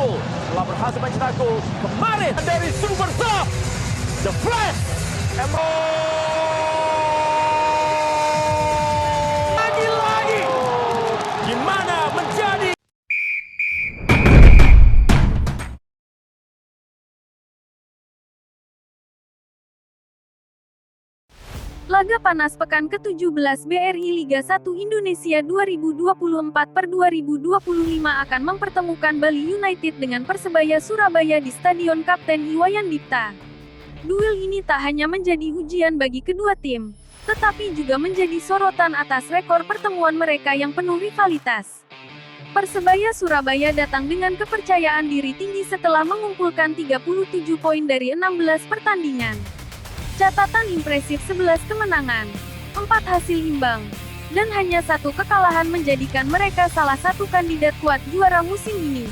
gol. Telah berhasil mencetak gol kemarin dari Super Sub, The Flash. Lagi-lagi, gimana menjadi Laga panas pekan ke-17 BRI Liga 1 Indonesia 2024/2025 akan mempertemukan Bali United dengan Persebaya Surabaya di Stadion Kapten Iwayan Dipta. Duel ini tak hanya menjadi ujian bagi kedua tim, tetapi juga menjadi sorotan atas rekor pertemuan mereka yang penuh rivalitas. Persebaya Surabaya datang dengan kepercayaan diri tinggi setelah mengumpulkan 37 poin dari 16 pertandingan. Catatan impresif 11 kemenangan, 4 hasil imbang, dan hanya 1 kekalahan menjadikan mereka salah satu kandidat kuat juara musim ini.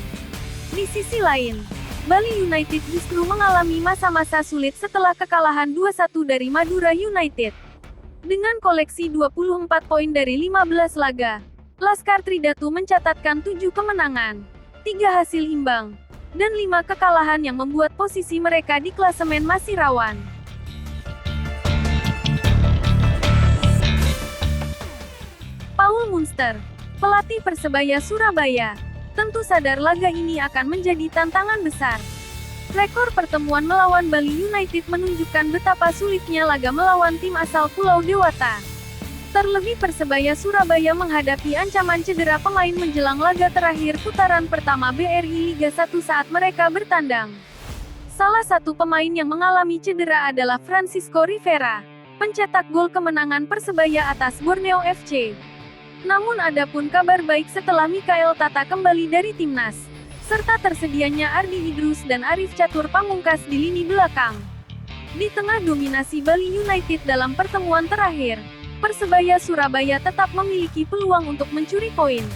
Di sisi lain, Bali United justru mengalami masa-masa sulit setelah kekalahan 2-1 dari Madura United. Dengan koleksi 24 poin dari 15 laga, Laskar Tridatu mencatatkan 7 kemenangan, 3 hasil imbang, dan 5 kekalahan yang membuat posisi mereka di klasemen masih rawan. Paul Munster, pelatih Persebaya Surabaya, tentu sadar laga ini akan menjadi tantangan besar. Rekor pertemuan melawan Bali United menunjukkan betapa sulitnya laga melawan tim asal Pulau Dewata. Terlebih Persebaya Surabaya menghadapi ancaman cedera pemain menjelang laga terakhir putaran pertama BRI Liga 1 saat mereka bertandang. Salah satu pemain yang mengalami cedera adalah Francisco Rivera, pencetak gol kemenangan Persebaya atas Borneo FC. Namun ada pun kabar baik setelah Mikael Tata kembali dari timnas, serta tersedianya Ardi Idrus dan Arif Catur Pamungkas di lini belakang. Di tengah dominasi Bali United dalam pertemuan terakhir, Persebaya Surabaya tetap memiliki peluang untuk mencuri poin.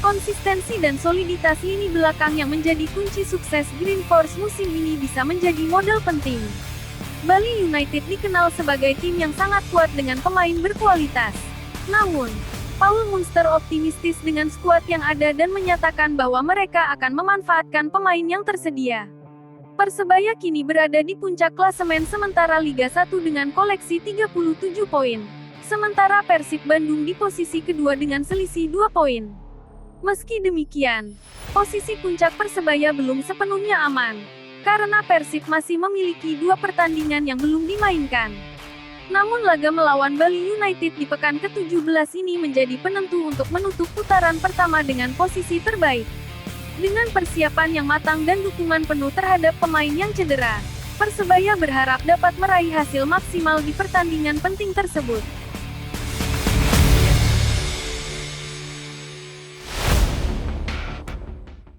Konsistensi dan soliditas lini belakang yang menjadi kunci sukses Green Force musim ini bisa menjadi modal penting. Bali United dikenal sebagai tim yang sangat kuat dengan pemain berkualitas. Namun, Paul Munster optimistis dengan skuad yang ada dan menyatakan bahwa mereka akan memanfaatkan pemain yang tersedia. Persebaya kini berada di puncak klasemen sementara Liga 1 dengan koleksi 37 poin. Sementara Persib Bandung di posisi kedua dengan selisih 2 poin. Meski demikian, posisi puncak Persebaya belum sepenuhnya aman, karena Persib masih memiliki 2 pertandingan yang belum dimainkan. Namun laga melawan Bali United di pekan ke-17 ini menjadi penentu untuk menutup putaran pertama dengan posisi terbaik. Dengan persiapan yang matang dan dukungan penuh terhadap pemain yang cedera, Persebaya berharap dapat meraih hasil maksimal di pertandingan penting tersebut.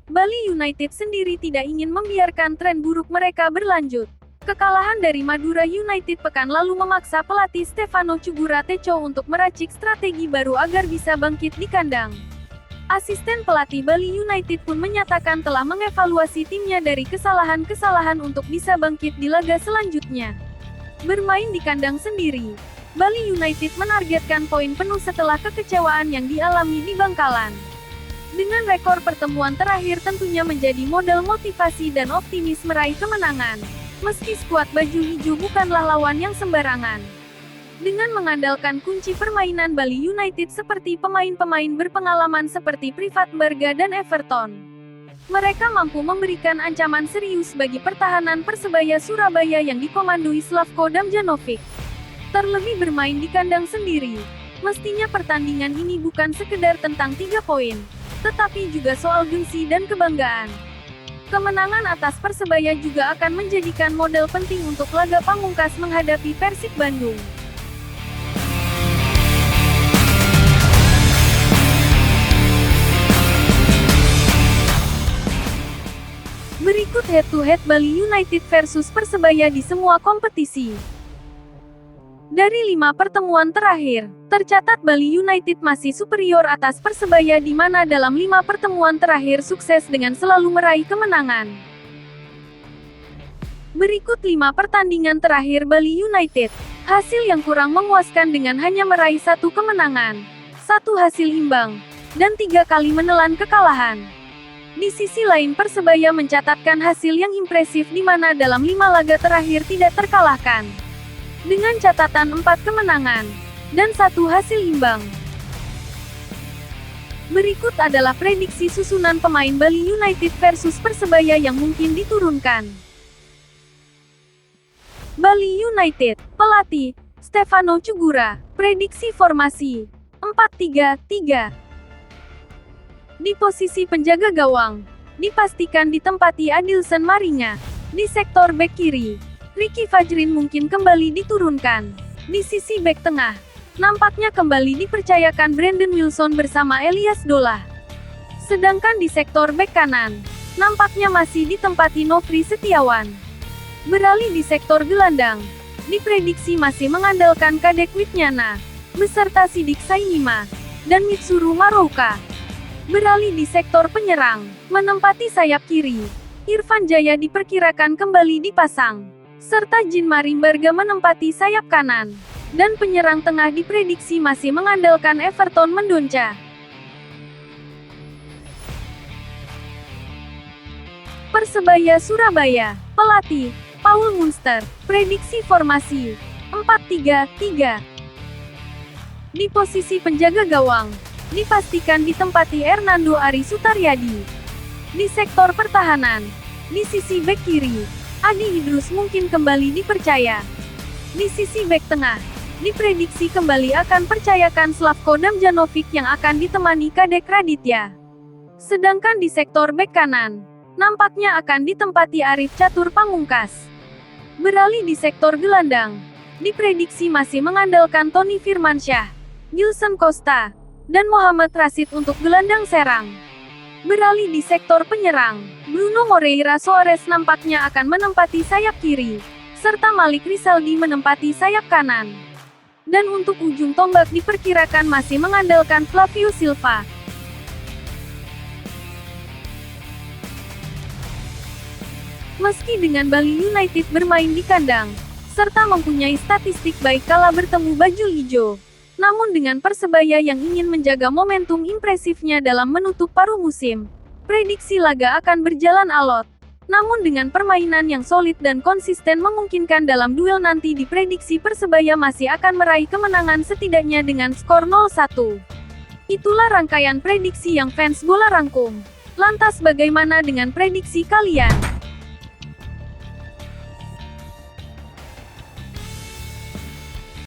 Bali United sendiri tidak ingin membiarkan tren buruk mereka berlanjut. Kekalahan dari Madura United pekan lalu memaksa pelatih Stefano Cugura Teco untuk meracik strategi baru agar bisa bangkit di kandang. Asisten pelatih Bali United pun menyatakan telah mengevaluasi timnya dari kesalahan-kesalahan untuk bisa bangkit di laga selanjutnya. Bermain di kandang sendiri, Bali United menargetkan poin penuh setelah kekecewaan yang dialami di Bangkalan. Dengan rekor pertemuan terakhir tentunya menjadi modal motivasi dan optimis meraih kemenangan. Meski skuad baju hijau bukanlah lawan yang sembarangan. Dengan mengandalkan kunci permainan Bali United seperti pemain-pemain berpengalaman seperti Privatberga dan Everton, mereka mampu memberikan ancaman serius bagi pertahanan Persebaya Surabaya yang dikomandoi Slavko Damjanovic. Terlebih bermain di kandang sendiri, mestinya pertandingan ini bukan sekedar tentang 3 poin, tetapi juga soal gengsi dan kebanggaan. Kemenangan atas Persebaya juga akan menjadikan modal penting untuk laga pamungkas menghadapi Persib Bandung. Berikut head-to-head Bali United versus Persebaya di semua kompetisi. Dari 5 pertemuan terakhir, tercatat Bali United masih superior atas Persebaya di mana dalam 5 pertemuan terakhir sukses dengan selalu meraih kemenangan. Berikut 5 pertandingan terakhir Bali United. Hasil yang kurang memuaskan dengan hanya meraih 1 kemenangan, 1 hasil imbang, dan 3 kali menelan kekalahan. Di sisi lain Persebaya mencatatkan hasil yang impresif di mana dalam 5 laga terakhir tidak terkalahkan. Dengan catatan 4 kemenangan dan 1 hasil imbang. Berikut adalah prediksi susunan pemain Bali United versus Persebaya yang mungkin diturunkan. Bali United, pelatih, Stefano Cugura, prediksi formasi, 4-3-3. Di posisi penjaga gawang, dipastikan ditempati Adilson Maringa. Di sektor bek kiri, Ricky Fajrin mungkin kembali diturunkan. Di sisi bek tengah, nampaknya kembali dipercayakan Brandon Wilson bersama Elias Dolah. Sedangkan di sektor bek kanan, nampaknya masih ditempati Nofri Setiawan. Beralih di sektor gelandang, diprediksi masih mengandalkan Kadek Witnyana, beserta Sidik Sainima, dan Mitsuru Marouka. Beralih di sektor penyerang, menempati sayap kiri, Irfan Jaya diperkirakan kembali dipasang, serta Jean Marimberga menempati sayap kanan. Dan penyerang tengah diprediksi masih mengandalkan Everton Mendonca. Persebaya Surabaya, pelatih, Paul Munster, prediksi formasi, 4-3-3. Di posisi penjaga gawang, dipastikan ditempati Hernando Ari Sutaryadi. Di sektor pertahanan, di sisi bek kiri, Adi Idrus mungkin kembali dipercaya. Di sisi bek tengah, diprediksi kembali akan percayakan Slavko Damjanovic yang akan ditemani Kadek Raditya. Sedangkan di sektor bek kanan, nampaknya akan ditempati Arif Catur Pamungkas. Beralih di sektor gelandang, diprediksi masih mengandalkan Tony Firmansyah, Gilson Costa, dan Muhammad Rashid untuk gelandang serang. Beralih di sektor penyerang, Bruno Moreira Soares nampaknya akan menempati sayap kiri, serta Malik Rizaldi menempati sayap kanan. Dan untuk ujung tombak diperkirakan masih mengandalkan Flavio Silva. Meski dengan Bali United bermain di kandang, serta mempunyai statistik baik kala bertemu bajul hijau, namun dengan Persebaya yang ingin menjaga momentum impresifnya dalam menutup paruh musim, prediksi laga akan berjalan alot. Namun dengan permainan yang solid dan konsisten memungkinkan dalam duel nanti diprediksi Persebaya masih akan meraih kemenangan setidaknya dengan skor 0-1. Itulah rangkaian prediksi yang fans bola rangkum. Lantas bagaimana dengan prediksi kalian?